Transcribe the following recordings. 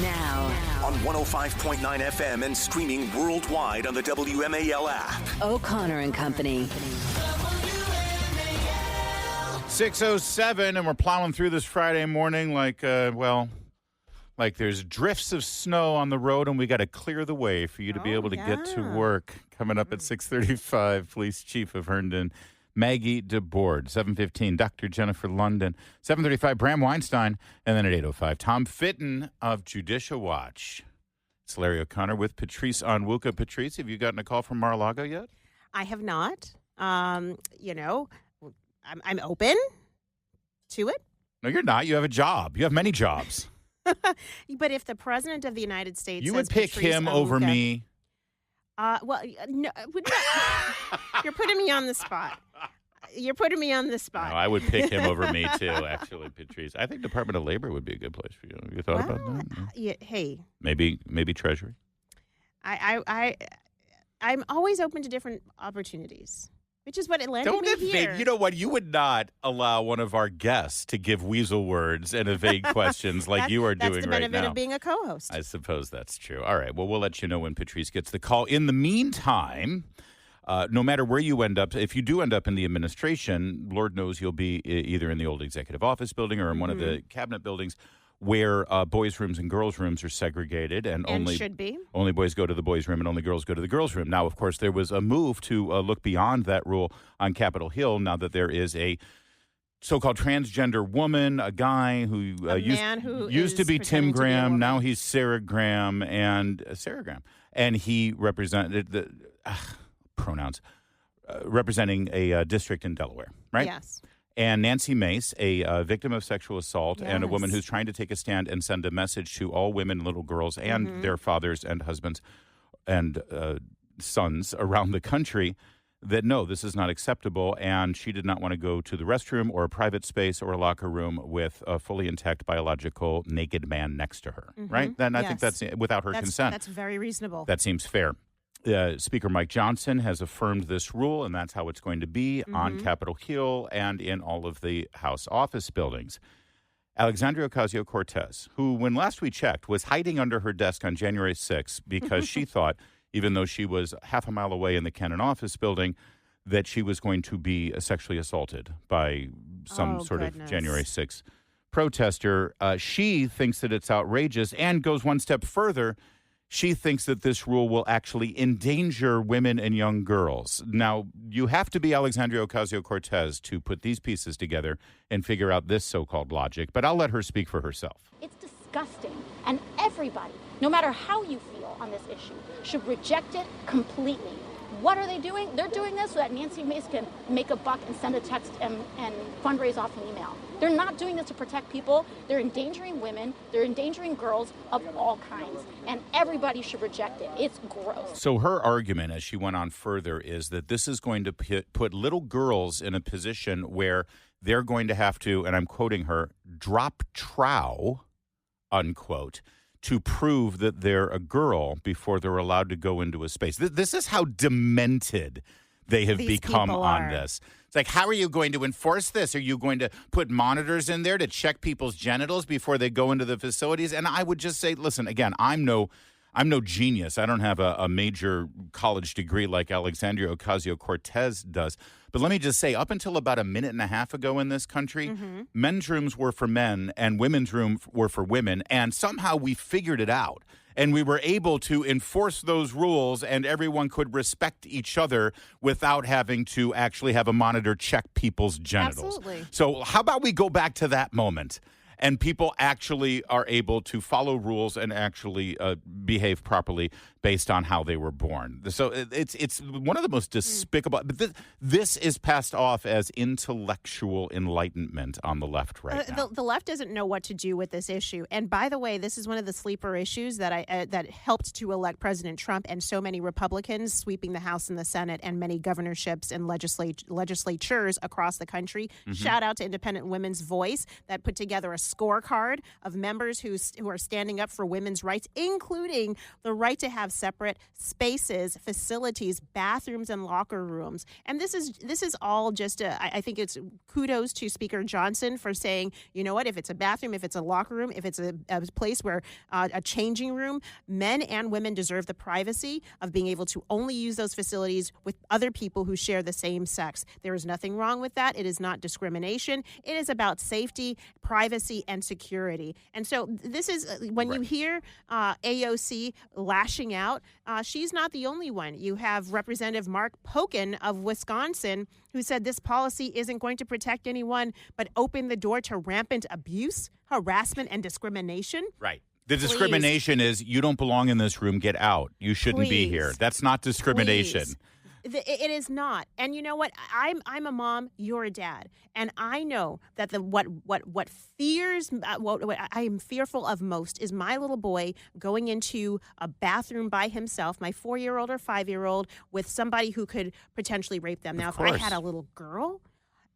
Now. On 105.9 FM and streaming worldwide on the WMAL app. O'Connor and Company. 6:07, and we're plowing through this Friday morning like there's drifts of snow on the road, and we got to clear the way for you to be able to get to work. Coming up at 6:35, Police Chief of Herndon, Maggie DEBOARD. 7:15, Dr. Jennifer London. 7:35, Bram Weinstein. And then at 8:05, Tom Fitton of Judicial Watch. It's Larry O'Connor with Patrice Onwuka. Patrice, have you gotten a call from Mar-a-Lago yet? I have not. I'm open to it. No, you're not. You have a job. You have many jobs. But if the president of the United States You says would pick Patrice him over Onwuka- me. No, you're putting me on the spot. You're putting me on the spot. No, I would pick him over me, too, actually, Patrice. I think Department of Labor would be a good place for you. Have you thought about that? No? Yeah, hey. Maybe Treasury? I'm always open to different opportunities, which is what it landed me here. You know what? You would not allow one of our guests to give weasel words and evade questions like you are doing right now. That's the benefit of being a co-host. I suppose that's true. All right. Well, we'll let you know when Patrice gets the call. In the meantime, no matter where you end up, if you do end up in the administration, Lord knows you'll be either in the old executive office building or in one of the cabinet buildings where boys' rooms and girls' rooms are segregated, and only boys go to the boys' room and only girls go to the girls' room. Now, of course, there was a move to look beyond that rule on Capitol Hill now that there is a so-called transgender woman, a guy who used to be Tim Graham, now he's Sarah Graham, and he represented the pronouns representing a district in Delaware, right? Yes. And Nancy Mace, a victim of sexual assault and a woman who's trying to take a stand and send a message to all women, little girls, and their fathers and husbands and sons around the country that, no, this is not acceptable. And she did not want to go to the restroom or a private space or a locker room with a fully intact biological naked man next to her, right? And I think that's without her consent. That's very reasonable. That seems fair. Speaker Mike Johnson has affirmed this rule, and that's how it's going to be on Capitol Hill and in all of the House office buildings. Alexandria Ocasio-Cortez, who, when last we checked, was hiding under her desk on January 6th because she thought, even though she was half a mile away in the Cannon office building, that she was going to be sexually assaulted by some January 6th protester. She thinks that it's outrageous and goes one step further. She thinks that this rule will actually endanger women and young girls. Now, you have to be Alexandria Ocasio-Cortez to put these pieces together and figure out this so-called logic, but I'll let her speak for herself. It's disgusting, and everybody, no matter how you feel on this issue, should reject it completely. What are they doing? They're doing this so that Nancy Mace can make a buck and send a text and fundraise off an email. They're not doing this to protect people. They're endangering women. They're endangering girls of all kinds. And everybody should reject it. It's gross. So her argument, as she went on further, is that this is going to put little girls in a position where they're going to have to, and I'm quoting her, drop trow, unquote, to prove that they're a girl before they're allowed to go into a space. This is how demented they have become on this. It's like, how are you going to enforce this? Are you going to put monitors in there to check people's genitals before they go into the facilities? And I would just say, listen, again, I'm no genius. I don't have a major college degree like Alexandria Ocasio-Cortez does. But let me just say, up until about a minute and a half ago in this country, men's rooms were for men and women's rooms were for women. And somehow we figured it out. And we were able to enforce those rules, and everyone could respect each other without having to actually have a monitor check people's genitals. Absolutely. So how about we go back to that moment? And people actually are able to follow rules and actually behave properly based on how they were born. So it's one of the most despicable. But this is passed off as intellectual enlightenment on the left right now. The left doesn't know what to do with this issue. And by the way, this is one of the sleeper issues that that helped to elect President Trump and so many Republicans sweeping the House and the Senate and many governorships and legislatures across the country. Shout out to Independent Women's Voice that put together a scorecard of members who are standing up for women's rights, including the right to have separate spaces, facilities, bathrooms, and locker rooms. And this is all just I think it's kudos to Speaker Johnson for saying, you know what, if it's a bathroom, if it's a locker room, if it's a place where a changing room, men and women deserve the privacy of being able to only use those facilities with other people who share the same sex. There is nothing wrong with that. It is not discrimination. It is about safety, privacy, and security. And so this is when you hear AOC lashing out, she's not the only one. You have Representative Mark Pocan of Wisconsin who said this policy isn't going to protect anyone but open the door to rampant abuse, harassment, and discrimination. Right. The discrimination is you don't belong in this room, get out. You shouldn't be here. That's not discrimination. Please. It is not. And you know what? I'm a mom. You're a dad, and I know that what I am fearful of most is my little boy going into a bathroom by himself, my 4-year-old or 5-year-old, with somebody who could potentially rape them. Now, if I had a little girl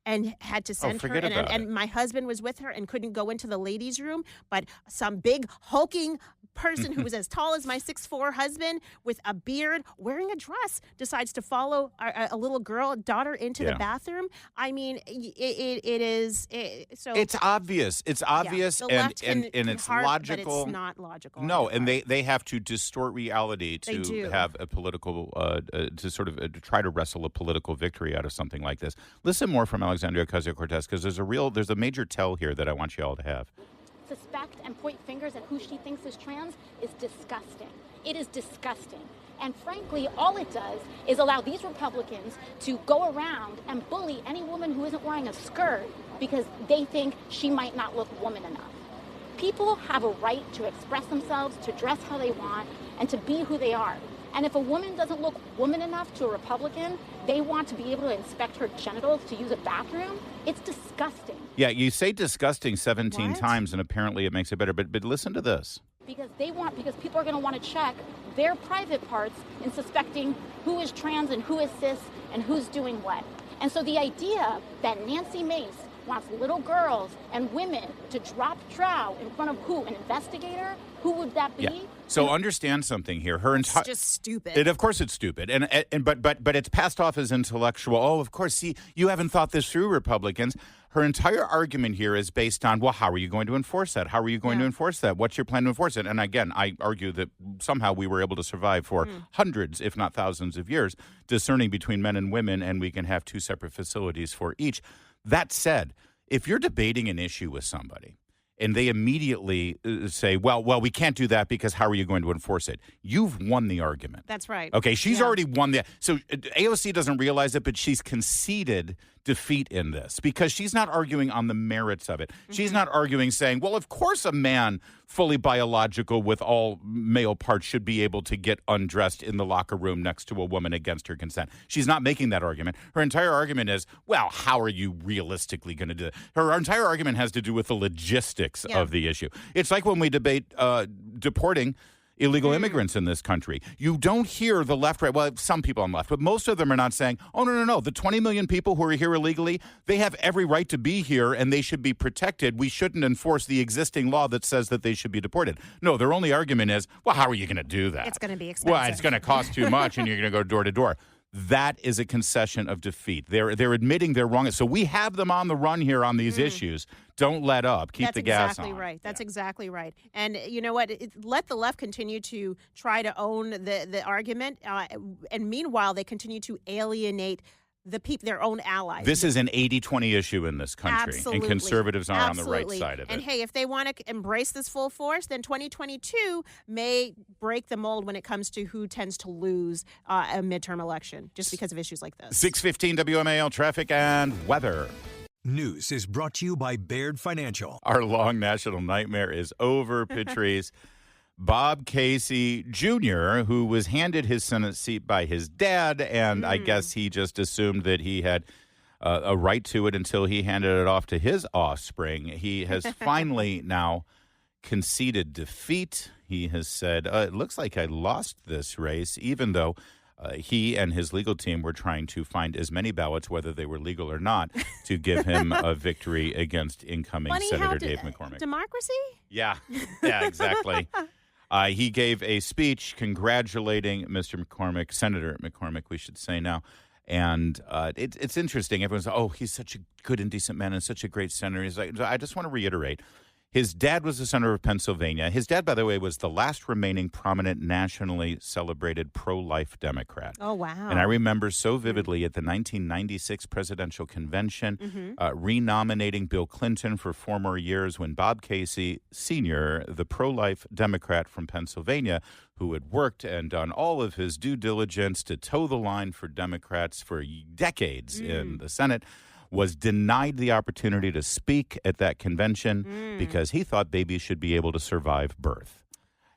and had to send her, and my husband was with her and couldn't go into the ladies' room, but some big hulking person who was as tall as my 6'4" husband with a beard wearing a dress decides to follow a little daughter into the bathroom. I mean, it is so it's obvious. It's obvious, and it's logical. But it's not logical. No, and they have to distort reality to have a political to sort of try to wrestle a political victory out of something like this. Listen more from Alexandria Ocasio-Cortez, because there's a major tell here that I want you all to have. Suspect and point fingers at who she thinks is trans is disgusting. It is disgusting. And frankly, all it does is allow these Republicans to go around and bully any woman who isn't wearing a skirt because they think she might not look woman enough. People have a right to express themselves, to dress how they want, and to be who they are. And if a woman doesn't look woman enough to a Republican, they want to be able to inspect her genitals to use a bathroom. It's disgusting. Yeah, you say disgusting 17 times, and apparently it makes it better. But listen to this. Because people are going to want to check their private parts in suspecting who is trans and who is cis and who's doing what. And so the idea that Nancy Mace wants little girls and women to drop trow in front of who? An investigator? Who would that be? Yeah. So understand something here. It's just stupid. Of course it's stupid. But it's passed off as intellectual. Oh, of course. See, you haven't thought this through, Republicans. Her entire argument here is based on, well, how are you going to enforce that? How are you going to enforce that? What's your plan to enforce it? And again, I argue that somehow we were able to survive for hundreds, if not thousands of years, discerning between men and women, and we can have 2 separate facilities for each. That said, if you're debating an issue with somebody, and they immediately say, well, we can't do that because how are you going to enforce it? You've won the argument. That's right. Okay, she's already won the. So AOC doesn't realize it, but she's conceded defeat in this because she's not arguing on the merits of it. Mm-hmm. She's not arguing saying, well, of course a man fully biological with all male parts should be able to get undressed in the locker room next to a woman against her consent. She's not making that argument. Her entire argument is, well, how are you realistically going to do it? Her entire argument has to do with the logistics of the issue. It's like when we debate deporting illegal immigrants in this country. You don't hear the left, right, well, some people on the left, but most of them are not saying, oh, no, the 20 million people who are here illegally, they have every right to be here and they should be protected. We shouldn't enforce the existing law that says that they should be deported. No, their only argument is, well, how are you going to do that? It's going to be expensive. Well, it's going to cost too much and you're going to go door to door. That is a concession of defeat. They're admitting they're wrong. So we have them on the run here on these issues. Don't let up. Keep the gas on. That's exactly right. And you know what? Let the left continue to try to own the argument. And meanwhile, they continue to alienate their own allies. This is an 80-20 issue in this country. Absolutely. And conservatives are on the right side of it. And hey, if they want to embrace this full force, then 2022 may break the mold when it comes to who tends to lose a midterm election just because of issues like this. 6:15 WMAL traffic and weather. News is brought to you by Baird Financial. Our long national nightmare is over, Patrice. Bob Casey Jr., who was handed his Senate seat by his dad, and I guess he just assumed that he had a right to it until he handed it off to his offspring. He has finally now conceded defeat. He has said, it looks like I lost this race, even though He and his legal team were trying to find as many ballots, whether they were legal or not, to give him a victory against incoming Senator Dave McCormick. Democracy? Yeah, exactly. He gave a speech congratulating Mr. McCormick, Senator McCormick, we should say now. And it's interesting. Everyone's like, oh, he's such a good and decent man and such a great senator. He's like, I just want to reiterate. His dad was the senator of Pennsylvania. His dad, by the way, was the last remaining prominent nationally celebrated pro-life Democrat. Oh, wow. And I remember so vividly at the 1996 presidential convention renominating Bill Clinton for 4 more years when Bob Casey Sr., the pro-life Democrat from Pennsylvania, who had worked and done all of his due diligence to toe the line for Democrats for decades in the Senate, was denied the opportunity to speak at that convention because he thought babies should be able to survive birth.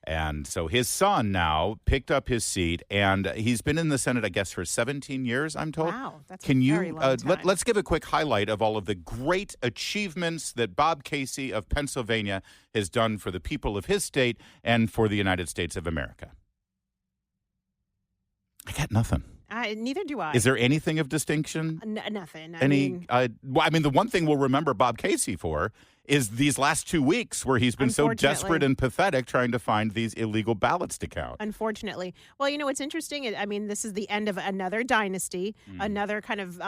And so his son now picked up his seat, and he's been in the Senate, I guess, for 17 years, I'm told. Wow, that's a very long time. Let's give a quick highlight of all of the great achievements that Bob Casey of Pennsylvania has done for the people of his state and for the United States of America. I got nothing. Neither do I. Is there anything of distinction? Nothing. I mean, the one thing we'll remember Bob Casey for is these last 2 weeks where he's been so desperate and pathetic trying to find these illegal ballots to count. Unfortunately. Well, you know, what's interesting, I mean, this is the end of another dynasty, another kind of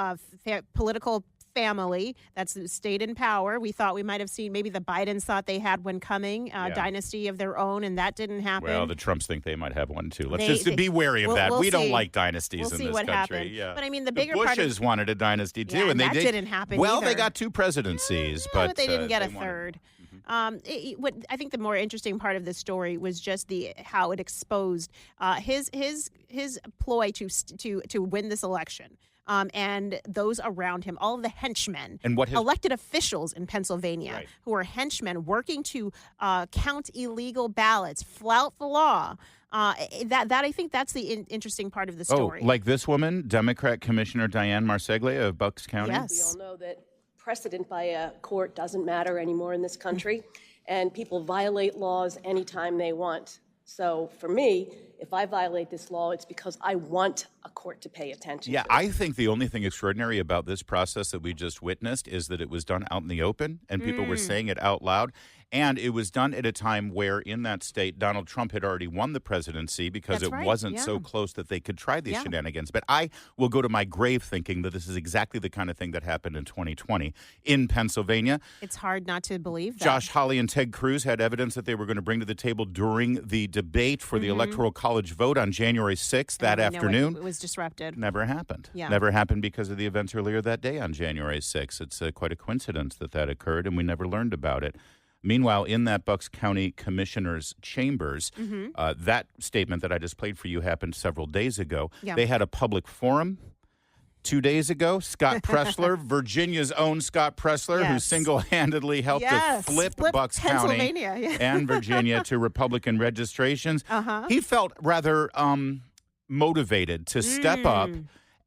political family that's stayed in power. We thought we might have seen, maybe the Bidens thought they had one coming, dynasty of their own, and that didn't happen. Well, the Trumps think they might have one too. Let's just be wary of that. We don't like dynasties in this country. Happened. Yeah. But I mean, the bigger part Bushes wanted a dynasty too, and that didn't happen. Well, either. they got 2 presidencies, but they didn't get a third. What I think the more interesting part of this story was just how it exposed his ploy to win this election. And those around him, all of the henchmen, and elected officials in Pennsylvania who are henchmen working to count illegal ballots, flout the law. That I think that's the interesting part of the story. Oh, like this woman, Democrat Commissioner Diane Marseglia of Bucks County? Yes. We all know that precedent by a court doesn't matter anymore in this country, and people violate laws anytime they want. So for me, if I violate this law, it's because I want a court to pay attention to it. I think the only thing extraordinary about this process that we just witnessed is that it was done out in the open and people were saying it out loud. And it was done at a time where in that state, Donald Trump had already won the presidency because wasn't so close that they could try these shenanigans. But I will go to my grave thinking that this is exactly the kind of thing that happened in 2020 in Pennsylvania. It's hard not to believe that. Josh Hawley and Ted Cruz had evidence that they were going to bring to the table during the debate for the Electoral College vote on January 6th that afternoon. It was disrupted. Never happened. Yeah. Never happened because of the events earlier that day on January 6th. It's quite a coincidence that occurred, and we never learned about it. Meanwhile, in that Bucks County Commissioner's chambers, that statement that I just played for you happened several days ago. Yeah. They had a public forum 2 days ago. Scott Pressler, Virginia's own Scott Pressler, who single-handedly helped to flip Bucks County and Virginia to Republican registrations. He felt rather motivated to step up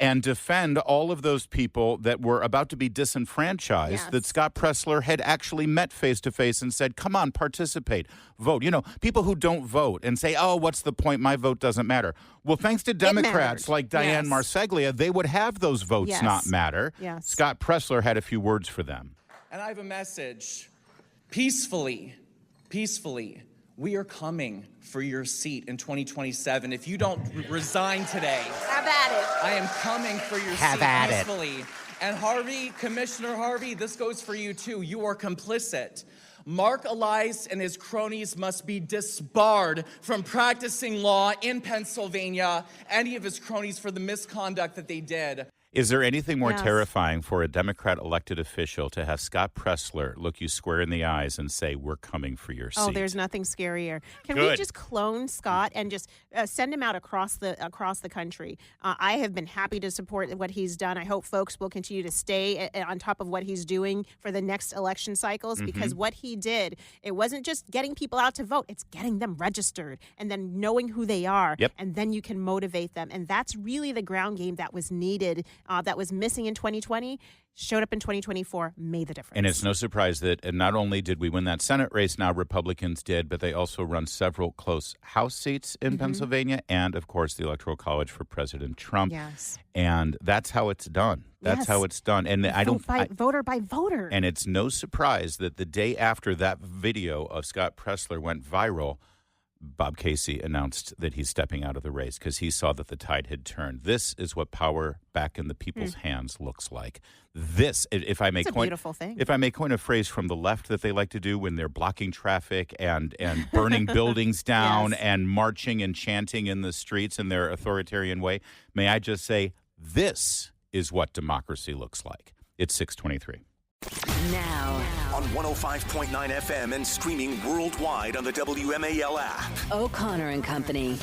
and defend all of those people that were about to be disenfranchised that Scott Pressler had actually met face-to-face and said, come on, participate, vote. You know, people who don't vote and say, oh, what's the point? My vote doesn't matter. Well, thanks to Democrats like Diane Marseglia, they would have those votes not matter. Scott Pressler had a few words for them. And I have a message. Peacefully, we are coming for your seat in 2027. If you don't resign today, have at it. I am coming for your seat peacefully. And Harvey, Commissioner Harvey, this goes for you too. You are complicit. Mark Elias and his cronies must be disbarred from practicing law in Pennsylvania, any of his cronies for the misconduct that they did. Is there anything more terrifying for a Democrat elected official to have Scott Pressler look you square in the eyes and say, we're coming for your seat? Oh, there's nothing scarier. Can we just clone Scott and just send him out across the country? I have been happy to support what he's done. I hope folks will continue to stay on top of what he's doing for the next election cycles because what he did, it wasn't just getting people out to vote. It's getting them registered and then knowing who they are. And then you can motivate them. And that's really the ground game that was needed that was missing in 2020 showed up in 2024, made the difference. And it's no surprise that not only did we win that Senate race, now Republicans did, but they also run several close House seats in Pennsylvania and, of course, the Electoral College for President Trump. Yes. And that's how it's done. That's how it's done. And voter by voter. And it's no surprise that the day after that video of Scott Pressler went viral, Bob Casey announced that he's stepping out of the race because he saw that the tide had turned. This is what power back in the people's hands looks like. This, if I may it's a beautiful thing. If I may coin a phrase from the left that they like to do when they're blocking traffic and burning buildings down and marching and chanting in the streets in their authoritarian way, may I just say, this is what democracy looks like. It's 6:23. Now, On 105.9 FM and streaming worldwide on the WMAL app. O'Connor and Company.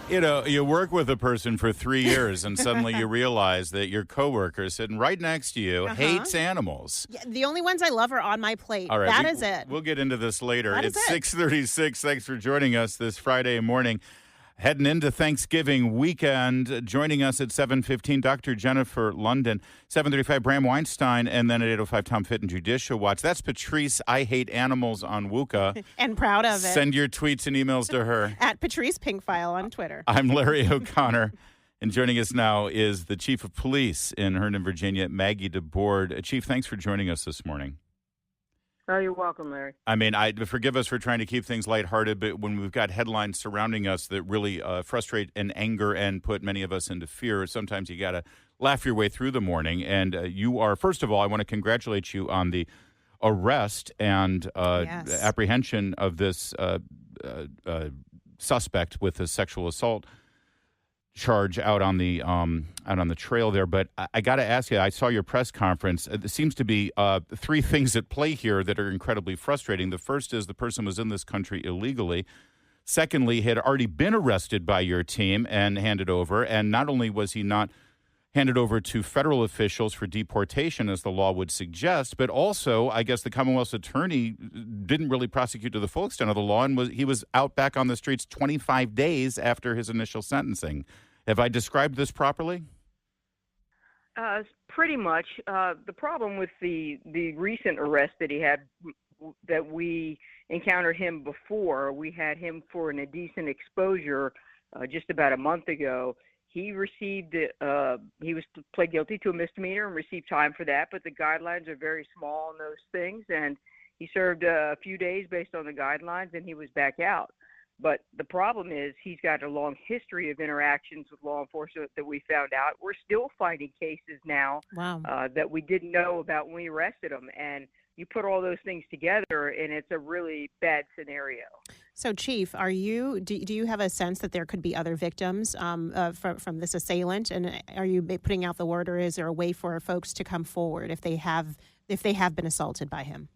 You know, you work with a person for 3 years and suddenly you realize that your coworker sitting right next to you hates animals. Yeah, the only ones I love are on my plate. All right, That is it. We'll get into this later. That is It's it. 6:36. Thanks for joining us this Friday morning. Heading into Thanksgiving weekend, joining us at 7:15, Dr. Jennifer London, 7:35, Bram Weinstein, and then at 8:05, Tom Fitton, Judicial Watch. That's Patrice, I Hate Animals, Onwuka. And proud of it. Send your tweets and emails to her. At Patrice Pinkfile on Twitter. I'm Larry O'Connor, and joining us now is the Chief of Police in Herndon, Virginia, Maggie DeBoard. Chief, thanks for joining us this morning. Oh, you're welcome, Larry. I mean, forgive us for trying to keep things lighthearted, but when we've got headlines surrounding us that really frustrate and anger and put many of us into fear, sometimes you got to laugh your way through the morning. And you are, first of all, I want to congratulate you on the arrest and apprehension of this suspect with a sexual assault charge out on the trail there. But I got to ask you, I saw your press conference. There seems to be three things at play here that are incredibly frustrating. The first is the person was in this country illegally. Secondly, had already been arrested by your team and handed over. And not only was he not handed over to federal officials for deportation, as the law would suggest, but also, I guess the Commonwealth's attorney didn't really prosecute to the full extent of the law, and he was out back on the streets 25 days after his initial sentencing. Have I described this properly? Pretty much. The problem with the recent arrest that he had, that we encountered him before, we had him for an indecent exposure just about a month ago. He received, he was pled guilty to a misdemeanor and received time for that, but the guidelines are very small on those things, and he served a few days based on the guidelines, and he was back out. But the problem is he's got a long history of interactions with law enforcement that we found out. We're still finding cases now that we didn't know about when we arrested him, and you put all those things together, and it's a really bad scenario. So, Chief, do you have a sense that there could be other victims from this assailant? And are you putting out the word, or is there a way for folks to come forward if they have been assaulted by him?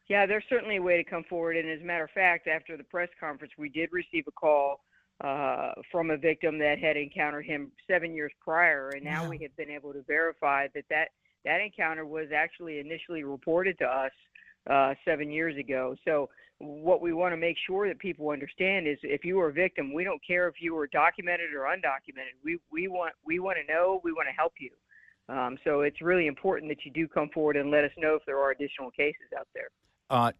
Yeah, there's certainly a way to come forward. And as a matter of fact, after the press conference, we did receive a call from a victim that had encountered him 7 years prior, and now we have been able to verify that encounter was actually initially reported to us 7 years ago. So what we want to make sure that people understand is, if you are a victim, we don't care if you were documented or undocumented. We want to know. We want to help you. So it's really important that you do come forward and let us know if there are additional cases out there.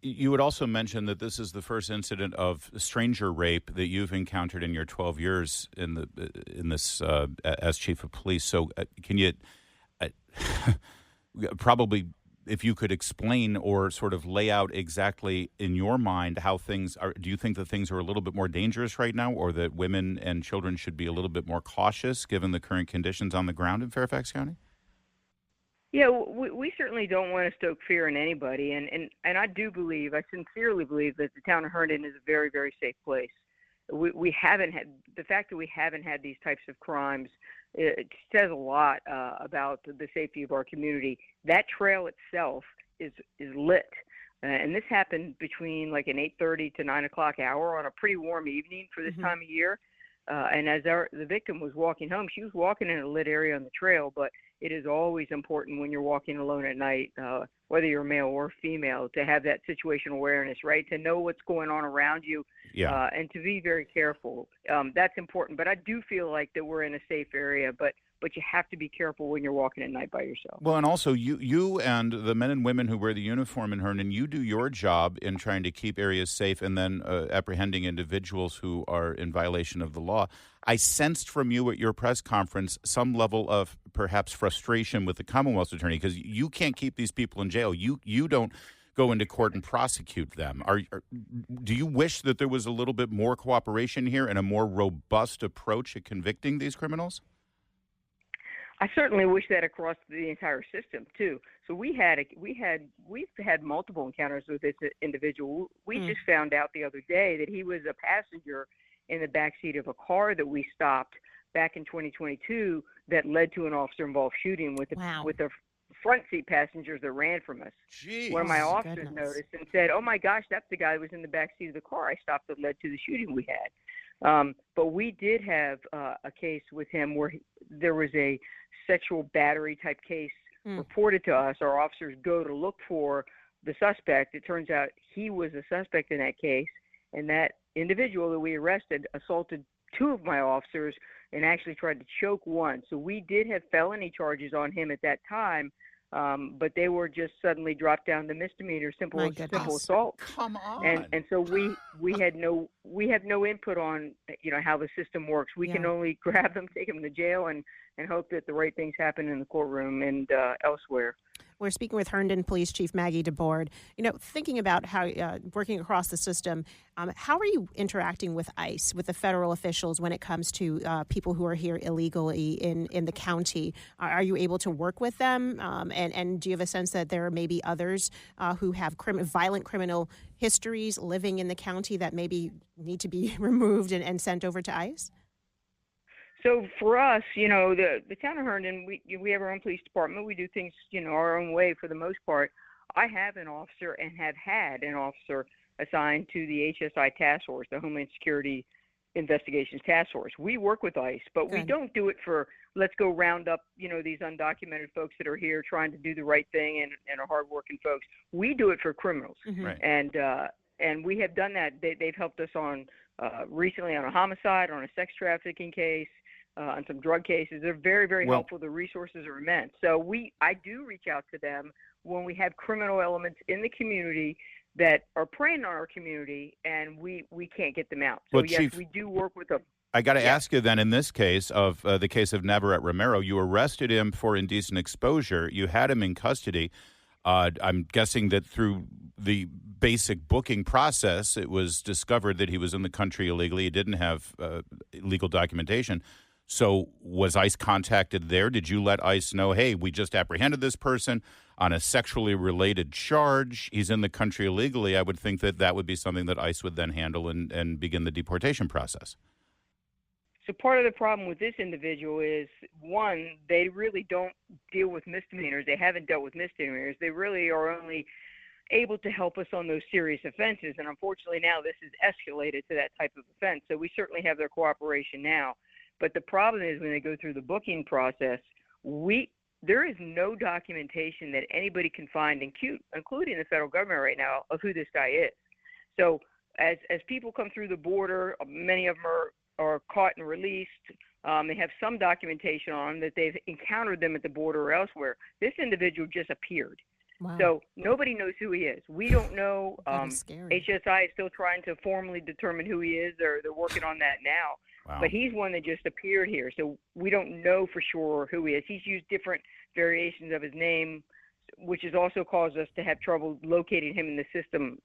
You would also mention that this is the first incident of stranger rape that you've encountered in your 12 years in this as chief of police. So can you probably, if you could explain or sort of lay out exactly in your mind how things are, do you think that things are a little bit more dangerous right now, or that women and children should be a little bit more cautious given the current conditions on the ground in Fairfax County? Yeah, we certainly don't want to stoke fear in anybody, and I sincerely believe that the town of Herndon is a very, very safe place. We haven't had, the fact that we haven't had these types of crimes, it says a lot about the safety of our community. That trail itself is lit, and this happened between like an 8:30 to 9 o'clock hour on a pretty warm evening for this time of year. And as the victim was walking home, she was walking in a lit area on the trail, but it is always important when you're walking alone at night, whether you're male or female, to have that situational awareness, right? To know what's going on around you, and to be very careful. That's important. But I do feel like that we're in a safe area, but you have to be careful when you're walking at night by yourself. Well, and also you and the men and women who wear the uniform in Herndon, you do your job in trying to keep areas safe and then apprehending individuals who are in violation of the law. I sensed from you at your press conference some level of perhaps frustration with the Commonwealth's attorney because you can't keep these people in jail. You don't go into court and prosecute them. Do you wish that there was a little bit more cooperation here and a more robust approach at convicting these criminals? I certainly wish that across the entire system too. So we've had multiple encounters with this individual. We just found out the other day that he was a passenger in the backseat of a car that we stopped back in 2022 that led to an officer-involved shooting with the front seat passengers that ran from us. Jeez. One of my officers noticed and said, "Oh my gosh, that's the guy who was in the backseat of the car I stopped that led to the shooting we had." But we did have a case with him where there was a sexual battery type case reported to us. Our officers go to look for the suspect. It turns out he was a suspect in that case, and that individual that we arrested assaulted two of my officers and actually tried to choke one. So we did have felony charges on him at that time, but they were just suddenly dropped down to misdemeanor, simple assault. Come on. And so we have no input on how the system works. We can only grab them, take them to jail, and hope that the right things happen in the courtroom and elsewhere. We're speaking with Herndon Police Chief Maggie DeBoard. Thinking about how working across the system, how are you interacting with ICE, with the federal officials when it comes to people who are here illegally in the county? Are you able to work with them? And do you have a sense that there are maybe others who have violent criminal histories living in the county that maybe need to be removed and sent over to ICE? So for us, the town of Herndon, we have our own police department. We do things, our own way for the most part. I have an officer and have had an officer assigned to the HSI Task Force, the Homeland Security Investigations Task Force. We work with ICE, but we don't do it for let's go round up, these undocumented folks that are here trying to do the right thing and are hardworking folks. We do it for criminals, Right. And we have done that. They've helped us on recently on a homicide, on a sex trafficking case. On some drug cases. They're very, very helpful. The resources are immense. So I do reach out to them when we have criminal elements in the community that are preying on our community, and we can't get them out. So Well, yes, Chief, we do work with them. I got to ask you then, in this case of the case of Navarrete Romero, you arrested him for indecent exposure. You had him in custody. I'm guessing that through the basic booking process, it was discovered that he was in the country illegally. He didn't have legal documentation. So was ICE contacted there? Did you let ICE know, hey, we just apprehended this person on a sexually related charge. He's in the country illegally. I would think that would be something that ICE would then handle and begin the deportation process. So part of the problem with this individual is, one, they really don't deal with misdemeanors. They haven't dealt with misdemeanors. They really are only able to help us on those serious offenses. And unfortunately now this has escalated to that type of offense. So we certainly have their cooperation now. But the problem is when they go through the booking process, there is no documentation that anybody can find, including the federal government right now, of who this guy is. So as people come through the border, many of them are caught and released. They have some documentation on them that they've encountered them at the border or elsewhere. This individual just appeared. Wow. So nobody knows who he is. We don't know. That is scary. HSI is still trying to formally determine who he is. They're working on that now. Wow. But he's one that just appeared here, so we don't know for sure who he is. He's used different variations of his name, which has also caused us to have trouble locating him in the system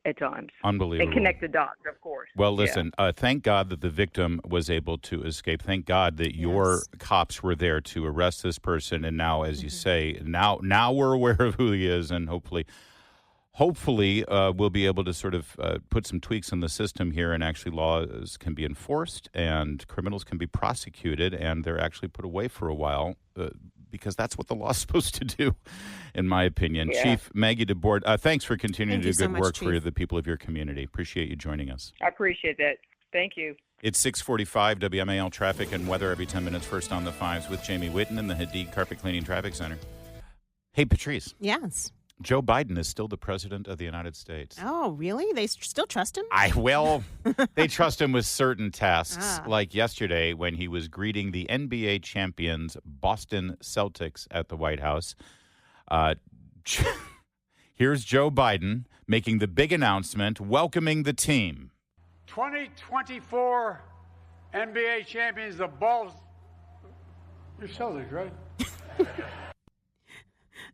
at times. Unbelievable. And connect the dots, of course. Well, listen, thank God that the victim was able to escape. Thank God that your cops were there to arrest this person. And now, as you say, now we're aware of who he is, and hopefully we'll be able to sort of put some tweaks in the system here, and actually laws can be enforced and criminals can be prosecuted, and they're actually put away for a while because that's what the law is supposed to do, in my opinion. Yeah. Chief Maggie DeBoard, thanks for continuing to do good work Chief. for the people of your community. Appreciate you joining us. I appreciate that. Thank you. It's 6:45 WMAL traffic and weather every 10 minutes. First on the fives with Jamie Whitten in the Hadid Carpet Cleaning Traffic Center. Hey, Patrice. Yes. Joe Biden is still the president of the United States. Oh, really? They still trust him? They trust him with certain tasks, like yesterday when he was greeting the NBA champions Boston Celtics at the White House. Here's Joe Biden making the big announcement, welcoming the team. 2024 NBA champions, the Bulls. You're Celtics, right?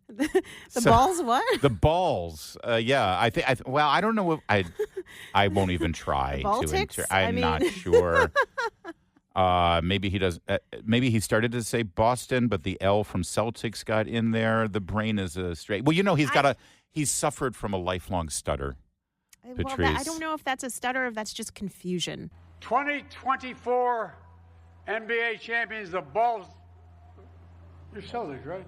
The balls what? The balls. Yeah, I think. Well, I don't know if I won't even try to. I'm not sure. Maybe he does. Maybe he started to say Boston, but the L from Celtics got in there. The brain is straight. Well, he's suffered from a lifelong stutter. Patrice. Well, I don't know if that's a stutter or if that's just confusion. 2024 NBA champions, the Bulls. You're Celtics, right?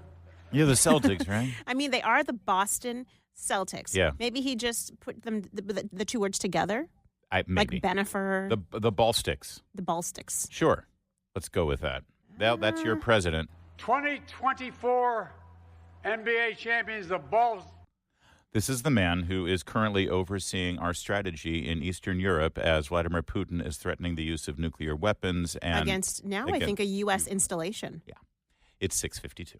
You're the Celtics, right? I mean, they are the Boston Celtics. Yeah. Maybe he just put them the two words together. Maybe. Like Benifer. The ball sticks. The ball sticks. Sure. Let's go with that. That's your president. 2024 NBA champions, the Bulls. This is the man who is currently overseeing our strategy in Eastern Europe as Vladimir Putin is threatening the use of nuclear weapons. And I think, a U.S. installation. Yeah. It's 6:52.